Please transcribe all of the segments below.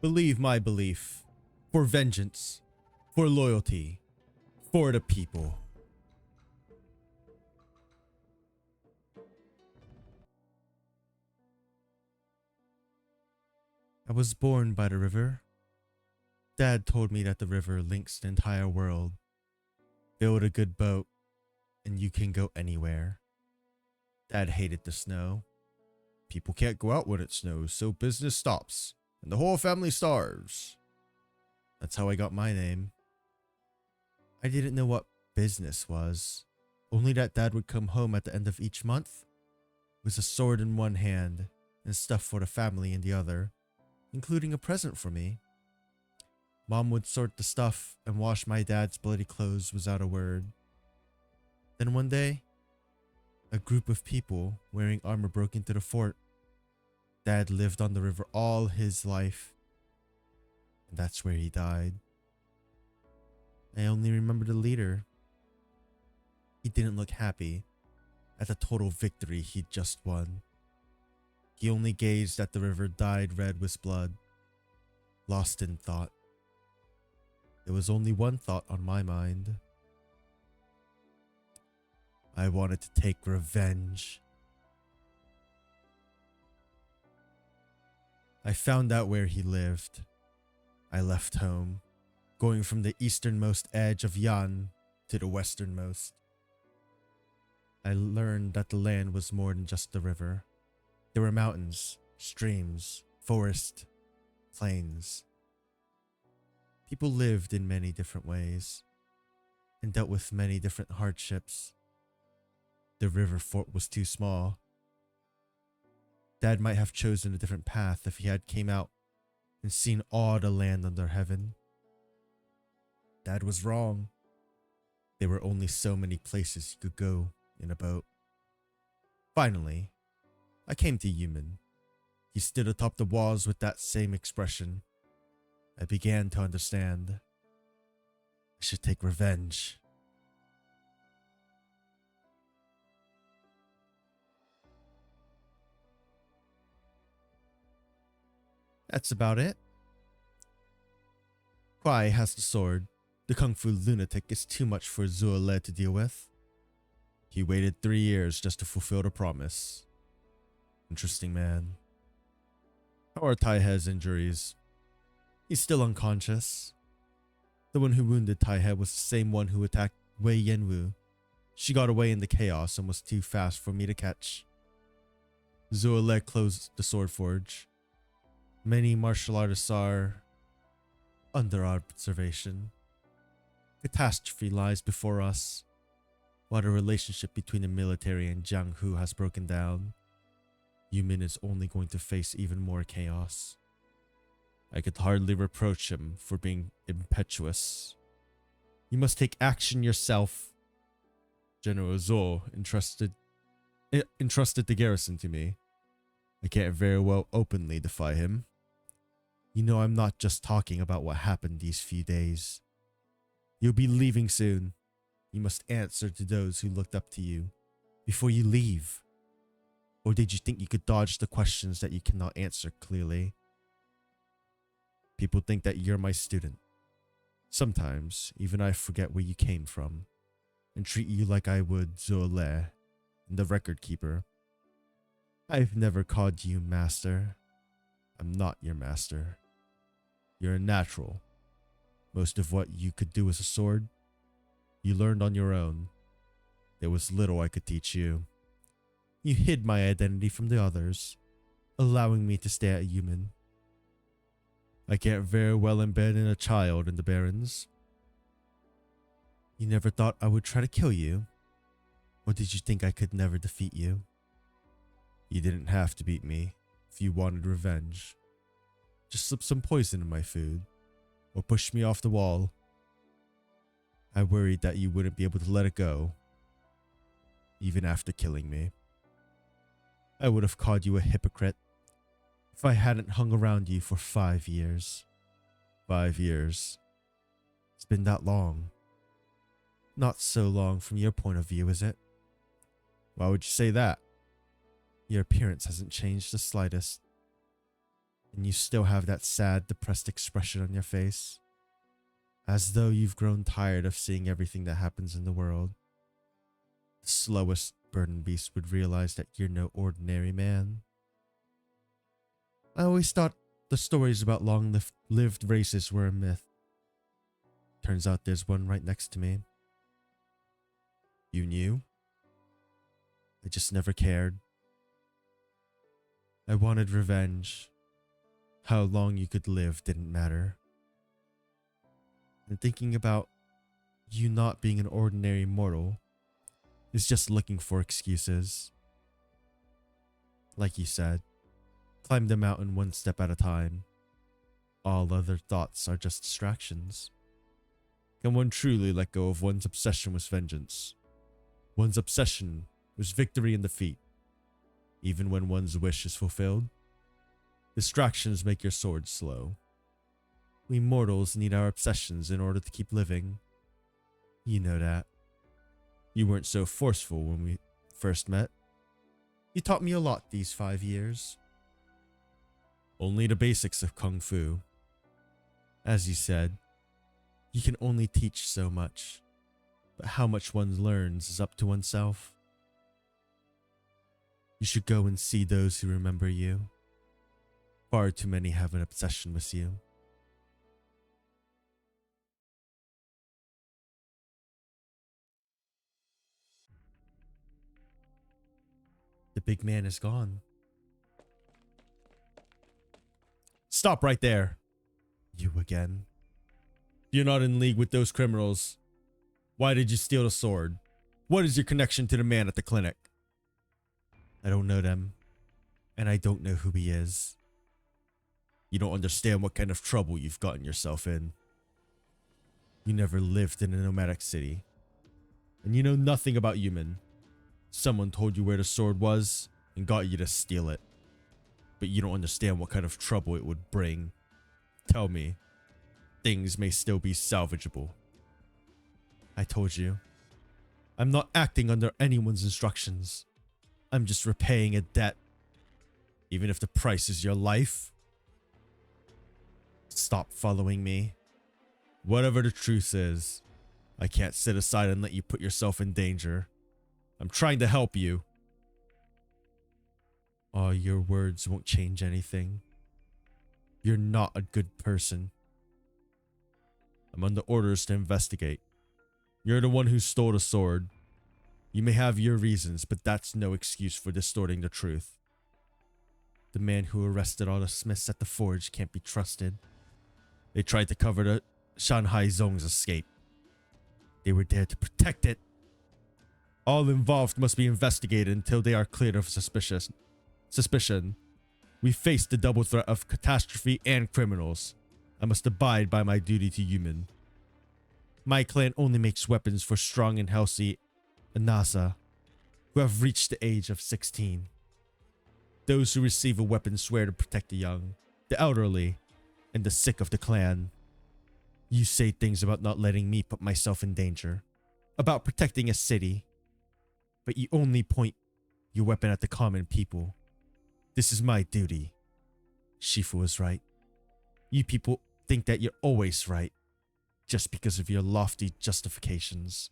Believe my belief. For vengeance. For loyalty. For the people. I was born by the river. Dad told me that the river links the entire world. Build a good boat, and you can go anywhere. Dad hated the snow. People can't go out when it snows, so business stops, and the whole family starves. That's how I got my name. I didn't know what business was, only that Dad would come home at the end of each month with a sword in one hand and stuff for the family in the other, including a present for me. Mom would sort the stuff and wash my dad's bloody clothes without a word. Then one day, a group of people wearing armor broke into the fort. Dad lived on the river all his life, and that's where he died. I only remember the leader. He didn't look happy at the total victory he'd just won. He only gazed at the river dyed red with blood, lost in thought. There was only one thought on my mind. I wanted to take revenge. I found out where he lived. I left home, going from the easternmost edge of Yan to the westernmost. I learned that the land was more than just the river. There were mountains, streams, forest, plains. People lived in many different ways and dealt with many different hardships. The river fort was too small. Dad might have chosen a different path if he had came out and seen all the land under heaven. Dad was wrong. There were only so many places you could go in a boat. Finally, I came to Yuman. He stood atop the walls with that same expression. I began to understand. I should take revenge. That's about it. Kwai has the sword. The kung fu lunatic is too much for Zuo-Le to deal with. He waited 3 years just to fulfill the promise. Interesting man. How are Taihe's injuries? He's still unconscious. The one who wounded Taihe was the same one who attacked Wei Yanwu. She got away in the chaos and was too fast for me to catch. Zuo-Le closed the sword forge. Many martial artists are under observation. Catastrophe lies before us, while the relationship between the military and Jiang Hu has broken down. Yumin is only going to face even more chaos. I could hardly reproach him for being impetuous. You must take action yourself. General Zhou entrusted the garrison to me. I can't very well openly defy him. You know I'm not just talking about what happened these few days. You'll be leaving soon. You must answer to those who looked up to you before you leave. Or did you think you could dodge the questions that you cannot answer clearly? People think that you're my student. Sometimes, even I forget where you came from and treat you like I would Zuo-Le, the record keeper. I've never called you master. I'm not your master. You're a natural. Most of what you could do with a sword, you learned on your own. There was little I could teach you. You hid my identity from the others, allowing me to stay at Yuman. I can't very well embed in a child in the Barrens. You never thought I would try to kill you? Or did you think I could never defeat you? You didn't have to beat me if you wanted revenge. Just slip some poison in my food, or push me off the wall. I worried that you wouldn't be able to let it go, even after killing me. I would have called you a hypocrite if I hadn't hung around you for 5 years. 5 years. It's been that long. Not so long from your point of view, is it? Why would you say that? Your appearance hasn't changed the slightest. and you still have that sad, depressed expression on your face, as though you've grown tired of seeing everything that happens in the world. The slowest burden beast would realize that you're no ordinary man. I always thought the stories about long-lived races were a myth. Turns out there's one right next to me. You knew? I just never cared. I wanted revenge. How long you could live didn't matter. And thinking about you not being an ordinary mortal is just looking for excuses. Like you said, climb the mountain one step at a time. All other thoughts are just distractions. Can one truly let go of one's obsession with vengeance? One's obsession with victory and defeat, even when one's wish is fulfilled? Distractions make your sword slow. We mortals need our obsessions in order to keep living. You know that. You weren't so forceful when we first met. You taught me a lot these 5 years. Only the basics of Kung Fu. As you said, you can only teach so much, but how much one learns is up to oneself. You should go and see those who remember you. Far too many have an obsession with you. The big man is gone. Stop right there. You again. You're not in league with those criminals. Why did you steal the sword? What is your connection to the man at the clinic? I don't know them, and I don't know who he is. You don't understand what kind of trouble you've gotten yourself in. You never lived in a nomadic city, and you know nothing about human. Someone told you where the sword was and got you to steal it, but you don't understand what kind of trouble it would bring. Tell me, things may still be salvageable. I told you, I'm not acting under anyone's instructions. I'm just repaying a debt, even if the price is your life. Stop following me. Whatever the truth is, I can't sit aside and let you put yourself in danger. I'm trying to help you. Oh, your words won't change anything. You're not a good person. I'm under orders to investigate. You're the one who stole the sword. You may have your reasons, but that's no excuse for distorting the truth. The man who arrested all the Smiths at the forge can't be trusted. They tried to cover the Shanghai Zong's escape. They were there to protect it. All involved must be investigated until they are cleared of suspicion. We face the double threat of catastrophe and criminals. I must abide by my duty to human. My clan only makes weapons for strong and healthy Anasa, who have reached the age of 16. Those who receive a weapon swear to protect the young, the elderly, and the sick of the clan. You say things about not letting me put myself in danger, about protecting a city, but you only point your weapon at the common people. This is my duty. Shifu was right. You people think that you're always right, just because of your lofty justifications.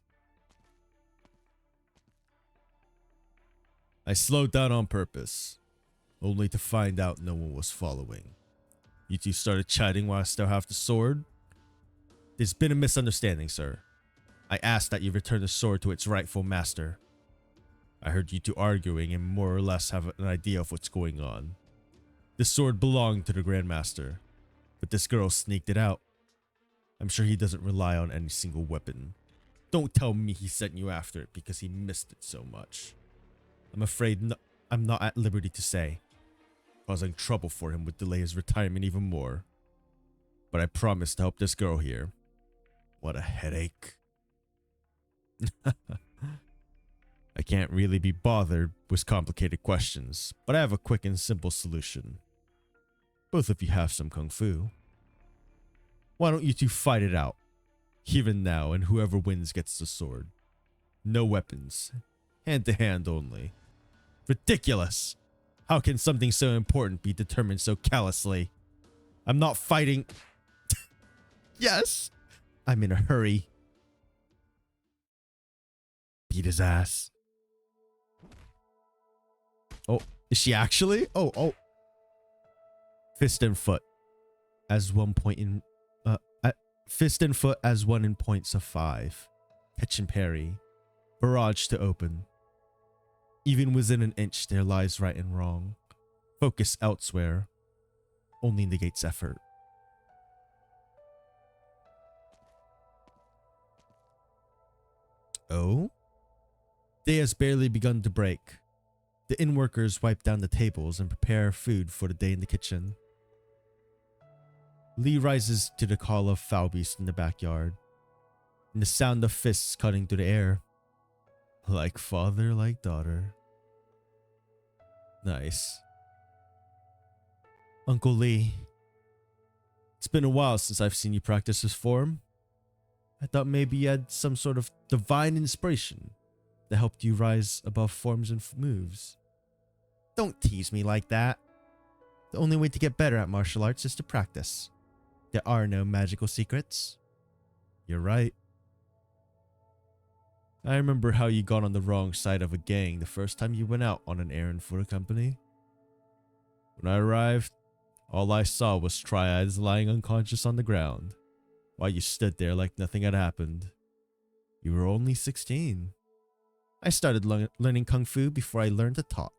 I slowed down on purpose, only to find out no one was following. You two started chatting while I still have the sword. There's been a misunderstanding, sir. I asked that you return the sword to its rightful master. I heard you two arguing and more or less have an idea of what's going on. The sword belonged to the Grandmaster, but this girl sneaked it out. I'm sure he doesn't rely on any single weapon. Don't tell me he sent you after it because he missed it so much. I'm afraid I'm not at liberty to say. Causing trouble for him would delay his retirement even more. But I promise to help this girl here. What a headache. I can't really be bothered with complicated questions, but I have a quick and simple solution. Both of you have some kung fu. Why don't you two fight it out? Here and now, and whoever wins gets the sword. No weapons. Hand to hand only. Ridiculous! How can something so important be determined so callously? I'm not fighting. Yes! I'm in a hurry. Beat his ass. Oh, is she actually? Oh. Fist and foot. As 1 point in... fist and foot as 1 in points of 5. Catch and parry. Barrage to open. Even within an inch, there lies right and wrong. Focus elsewhere. Only negates effort. Oh? Day has barely begun to break. The inn workers wipe down the tables and prepare food for the day in the kitchen. Lee rises to the call of foul beast in the backyard, and the sound of fists cutting through the air. Like father, like daughter. Nice. Uncle Lee, it's been a while since I've seen you practice this form. I thought maybe you had some sort of divine inspiration that helped you rise above forms and moves. Don't tease me like that. The only way to get better at martial arts is to practice. There are no magical secrets. You're right. I remember how you got on the wrong side of a gang the first time you went out on an errand for the company. When I arrived, all I saw was triads lying unconscious on the ground, while you stood there like nothing had happened. You were only 16. I started learning Kung Fu before I learned to talk.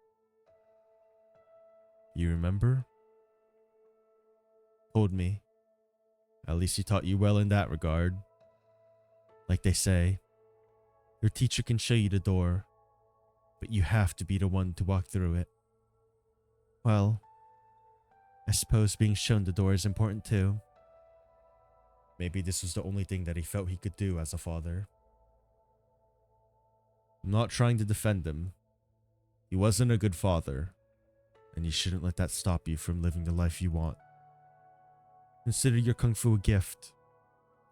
You remember? Told me. At least he taught you well in that regard. Like they say, your teacher can show you the door, but you have to be the one to walk through it. Well, I suppose being shown the door is important too. Maybe this was the only thing that he felt he could do as a father. I'm not trying to defend him. He wasn't a good father, and you shouldn't let that stop you from living the life you want. Consider your Kung Fu a gift.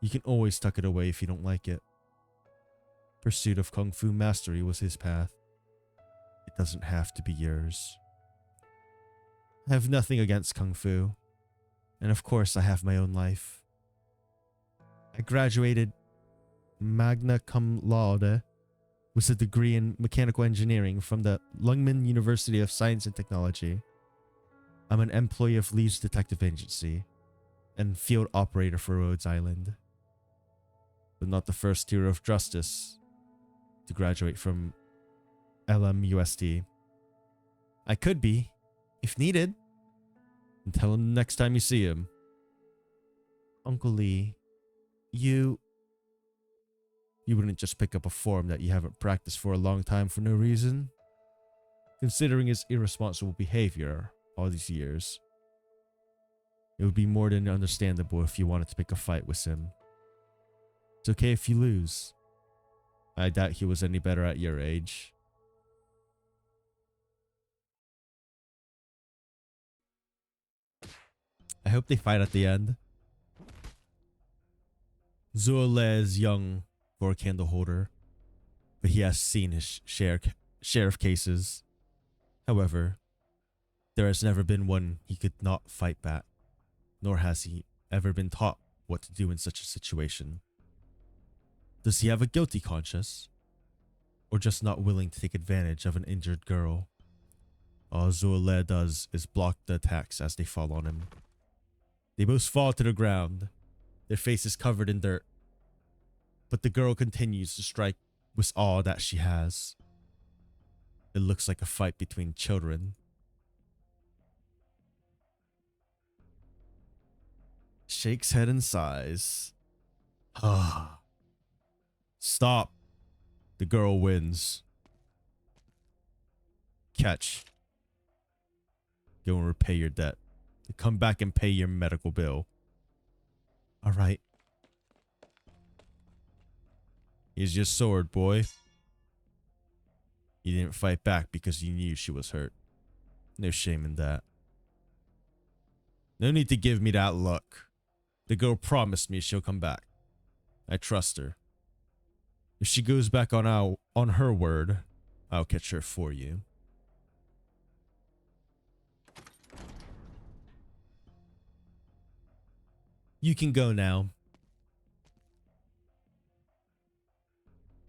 You can always tuck it away if you don't like it. Pursuit of Kung Fu mastery was his path. It doesn't have to be yours. I have nothing against Kung Fu, and of course I have my own life. I graduated magna cum laude with a degree in mechanical engineering from the Lungman University of Science and Technology. I'm an employee of Lee's Detective Agency and field operator for Rhodes Island, but not the first hero of justice to graduate from LMUST. I could be, if needed. And tell him next time you see him. Uncle Lee, you wouldn't just pick up a form that you haven't practiced for a long time for no reason? Considering his irresponsible behavior all these years, it would be more than understandable if you wanted to pick a fight with him. It's okay if you lose. I doubt he was any better at your age. I hope they fight at the end. Zuole is young for a candle holder, but he has seen his share of cases. However, there has never been one he could not fight back, nor has he ever been taught what to do in such a situation. Does he have a guilty conscience? Or just not willing to take advantage of an injured girl? All Zuole does is block the attacks as they fall on him. They both fall to the ground, their faces covered in dirt. But the girl continues to strike with all that she has. It looks like a fight between children. Shakes head and sighs. Ah. Stop. The girl wins. Catch. Go and repay your debt. Come back and pay your medical bill. All right. Here's your sword, boy. You didn't fight back because you knew she was hurt. No shame in that. No need to give me that look. The girl promised me she'll come back. I trust her. If she goes back on her word, I'll catch her for you. You can go now.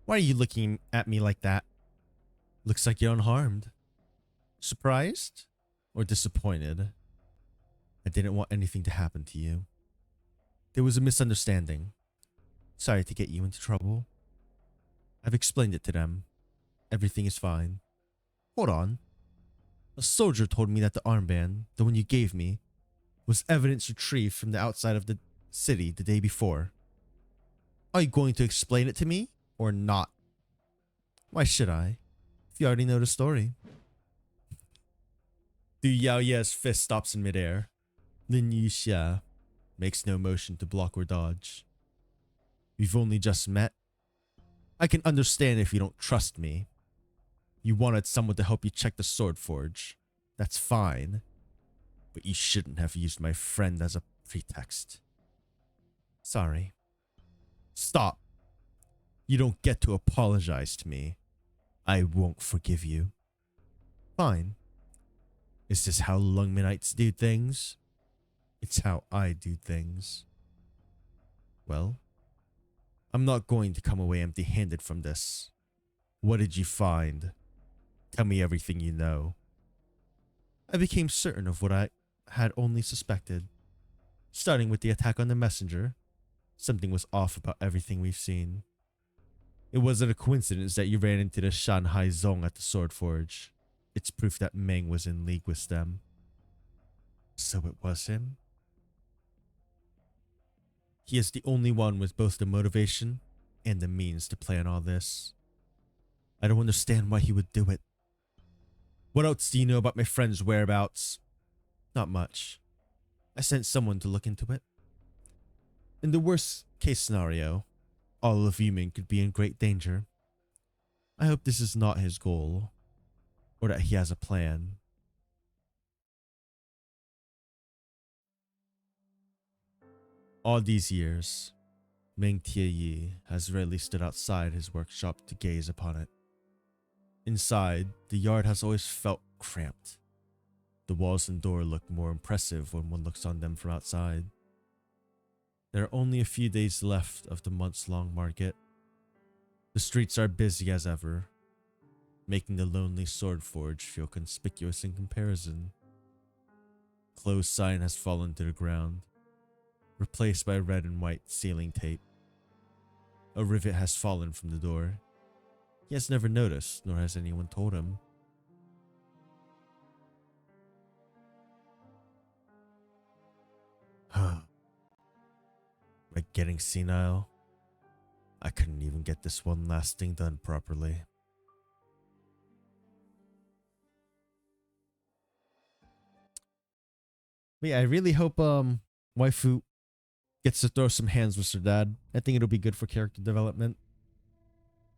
Why are you looking at me like that? Looks like you're unharmed. Surprised? Or disappointed? I didn't want anything to happen to you. There was a misunderstanding. Sorry to get you into trouble. I've explained it to them. Everything is fine. Hold on. A soldier told me that the armband, the one you gave me, was evidence retrieved from the outside of the city the day before. Are you going to explain it to me or not? Why should I? If you already know the story. Du Yao Ye's fist stops in midair. Lin Yixia makes no motion to block or dodge. We've only just met. I can understand if you don't trust me. You wanted someone to help you check the sword forge. That's fine. But you shouldn't have used my friend as a pretext. Sorry. Stop. You don't get to apologize to me. I won't forgive you. Fine. Is this how Arknights do things? It's how I do things. Well, I'm not going to come away empty-handed from this. What did you find? Tell me everything you know. I became certain of what I had only suspected. Starting with the attack on the messenger, something was off about everything we've seen. It wasn't a coincidence that you ran into the Shanghai Zong at the Sword Forge. It's proof that Meng was in league with them. So it was him? He is the only one with both the motivation and the means to plan all this. I don't understand why he would do it. What else do you know about my friend's whereabouts? Not much. I sent someone to look into it. In the worst case scenario, all of Yumin could be in great danger. I hope this is not his goal, or that he has a plan. All these years, Meng Tieyi has rarely stood outside his workshop to gaze upon it. Inside, the yard has always felt cramped. The walls and door look more impressive when one looks on them from outside. There are only a few days left of the months-long market. The streets are busy as ever, making the lonely sword forge feel conspicuous in comparison. Closed sign has fallen to the ground, replaced by red and white ceiling tape. A rivet has fallen from the door. He has never noticed, nor has anyone told him. Am I getting senile? I couldn't even get this one last thing done properly. But yeah, I really hope waifu gets to throw some hands with her dad. I think it'll be good for character development.